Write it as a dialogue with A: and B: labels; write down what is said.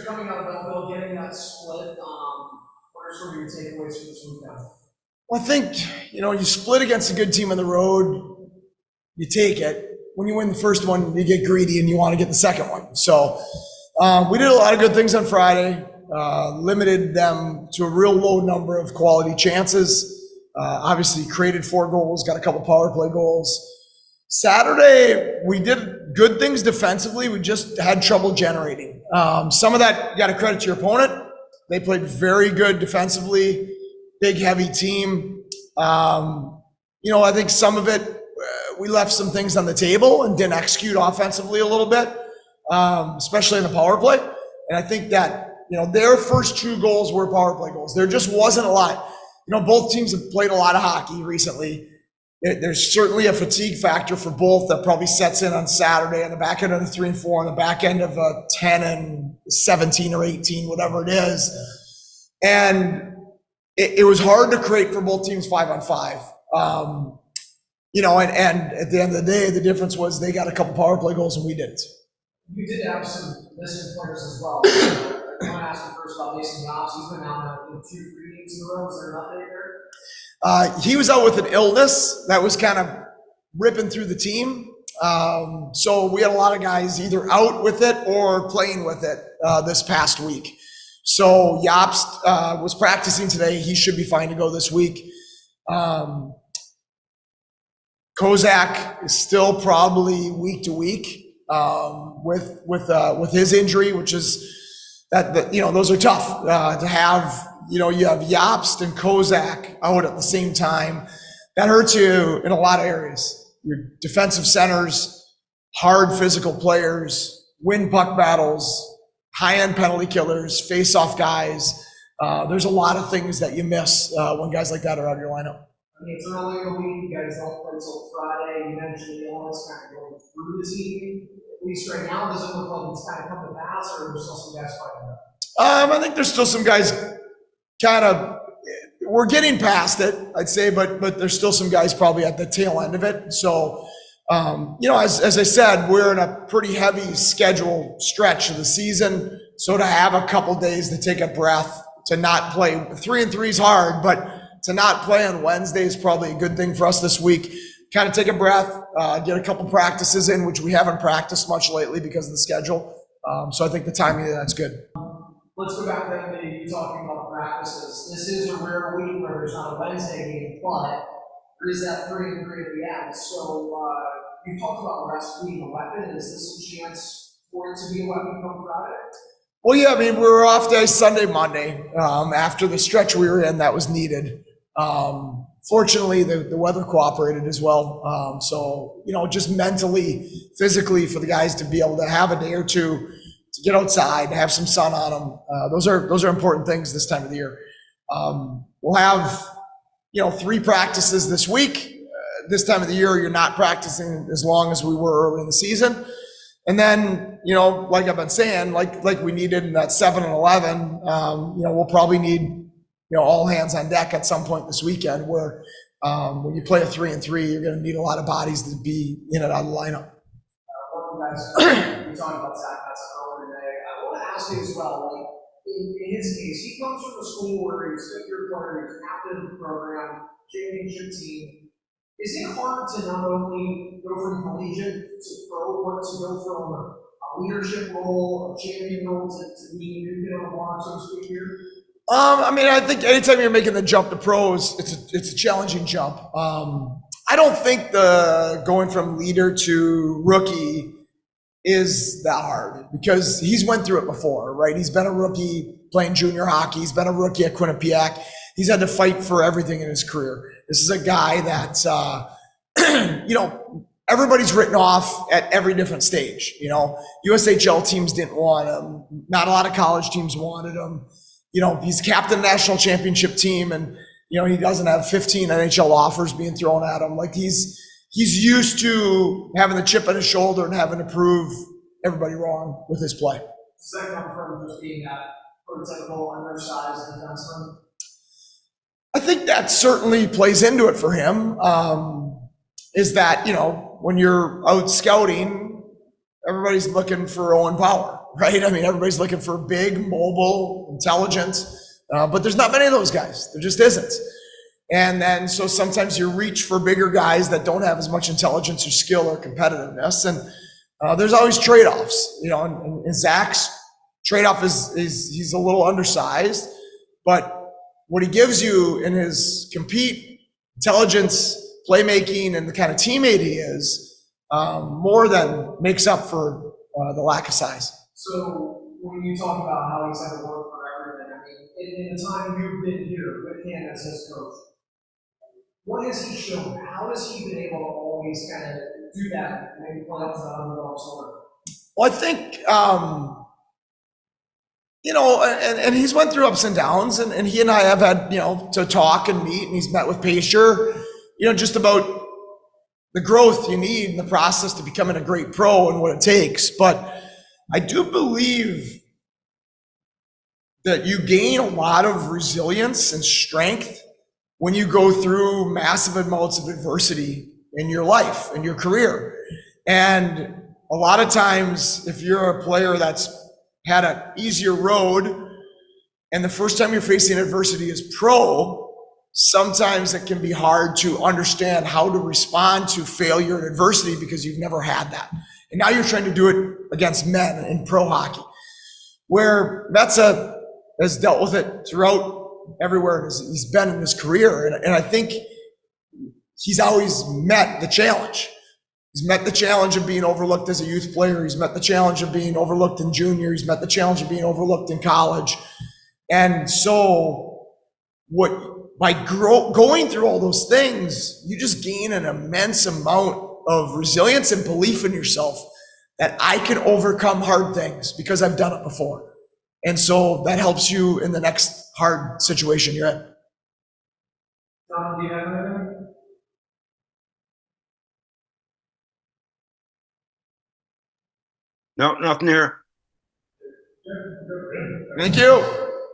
A: coming out of Belleville, getting that split. What are some of your takeaways from this weekend?
B: Well, I think, you split against a good team on the road, you take it. When you win the first one, you get greedy and you want to get the second one. So we did a lot of good things on Friday, limited them to a real low number of quality chances. Obviously created 4 goals, got a couple power play goals. Saturday, we did good things defensively. We just had trouble generating. Some of that, you got to credit to your opponent. They played very good defensively, big, heavy team. I think some of it, we left some things on the table and didn't execute offensively a little bit, especially in the power play. And I think that, their first 2 goals were power play goals. There just wasn't a lot. Both teams have played a lot of hockey recently. There's certainly a fatigue factor for both that probably sets in on Saturday on the back end of the 3 and 4, on the back end of 10 and 17 or 18, whatever it is. And it was hard to create for both teams 5-on-5. And at the end of the day, the difference was they got a couple power play goals and we didn't.
A: You did have some missing players as well. I want to ask you first about Mason Dobbs. He's been out in 2-3 games in a row. Is there an update there?
B: He was out with an illness that was kind of ripping through the team. So we had a lot of guys either out with it or playing with it this past week. So Jobst was practicing today. He should be fine to go this week. Kozak is still probably week to week with his injury, which is that those are tough to have. You have Jobst and Kozak out at the same time. That hurts you in a lot of areas. Your defensive centers, hard physical players, win puck battles, high-end penalty killers, face-off guys. There's a lot of things that you miss when guys like that are out of your lineup.
A: I mean, it's early in the week. You guys don't play until Friday. You mentioned the illness kind of going through the team. At least right now, does it look like it's kind of come to pass, or there's still some guys fighting it?
B: I think there's still some guys we're getting past it, I'd say, but there's still some guys probably at the tail end of it. So, as I said, we're in a pretty heavy schedule stretch of the season. So to have a couple days to take a breath, to not play 3 and 3 is hard, but to not play on Wednesday is probably a good thing for us this week. Kind of take a breath, get a couple practices in, which we haven't practiced much lately because of the schedule. So I think the timing of that's good.
A: Let's go back then to you talking about practices. This is a rare week where there's not a Wednesday game, but there is that 3 and 3 at the end. So you talked about rest being a weapon. Is this a chance for it to be a weapon come Friday?
B: Well, yeah, I mean, we were off day Sunday, Monday. After the stretch we were in, that was needed. Fortunately, the weather cooperated as well. So, just mentally, physically, for the guys to be able to have a day or two to get outside, to have some sun on them. Those are important things this time of the year. We'll have, 3 practices this week. This time of the year, you're not practicing as long as we were early in the season. And then, like I've been saying, like we needed in that 7 and 11, we'll probably need, all hands on deck at some point this weekend where when you play a 3 and 3, you're going to need a lot of bodies to be in and out of the lineup.
A: One of you guys, we talked about Seth earlier today. I want to ask you as well, like, in his case, he comes from a school where he's a 5th-year player, he's captain of the program, championship team. Is it hard to not only go from collegiate to pro, but to go from a leadership role, a champion role, to being on the block, so to speak, here?
B: I think anytime you're making the jump to pros, it's a challenging jump. I don't think the going from leader to rookie is that hard because he's went through it before, right? He's been a rookie playing junior hockey. He's been a rookie at Quinnipiac. He's had to fight for everything in his career. This is a guy that's, everybody's written off at every different stage. USHL teams didn't want him. Not a lot of college teams wanted him. He's captain of the national championship team and, he doesn't have 15 NHL offers being thrown at him. Like he's used to having the chip on his shoulder and having to prove everybody wrong with his play.
A: Does that come from just being that prototypical undersized defenseman?
B: I think that certainly plays into it for him. Is that, when you're out scouting, everybody's looking for Owen Power, right? I mean, everybody's looking for big, mobile, intelligent, but there's not many of those guys. There just isn't. And then, so sometimes you reach for bigger guys that don't have as much intelligence or skill or competitiveness. And there's always trade-offs, you know, and Zach's trade-off is he's a little undersized, but what he gives you in his compete, intelligence, playmaking, and the kind of teammate he is, more than makes up for the lack of size.
A: So when you talk about how he's had to work for everything, I mean, in the time you've been here with him as his coach, what has he shown? How has he been able to always kind of do that, maybe play up to the underdog sort of?
B: Well, I think, you know, and he's went through ups and downs, and he and I have had, you know, to talk and meet, and he's met with Pacer, you know, just about the growth you need in the process to becoming a great pro and what it takes. But I do believe that you gain a lot of resilience and strength when you go through massive amounts of adversity in your life, in your career. And a lot of times, if you're a player that's had an easier road, and the first time you're facing adversity is pro, sometimes it can be hard to understand how to respond to failure and adversity because you've never had that. And now you're trying to do it against men in pro hockey, where Metza has dealt with it throughout everywhere he's been in his career. And I think he's always met the challenge. He's met the challenge of being overlooked as a youth player. He's met the challenge of being overlooked in junior. He's met the challenge of being overlooked in college. And so by going through all those things, you just gain an immense amount of resilience and belief in yourself that I can overcome hard things because I've done it before. And so that helps you in the next hard situation you're in.
A: Don, do you have anything?
C: No, nothing here.
B: Thank you.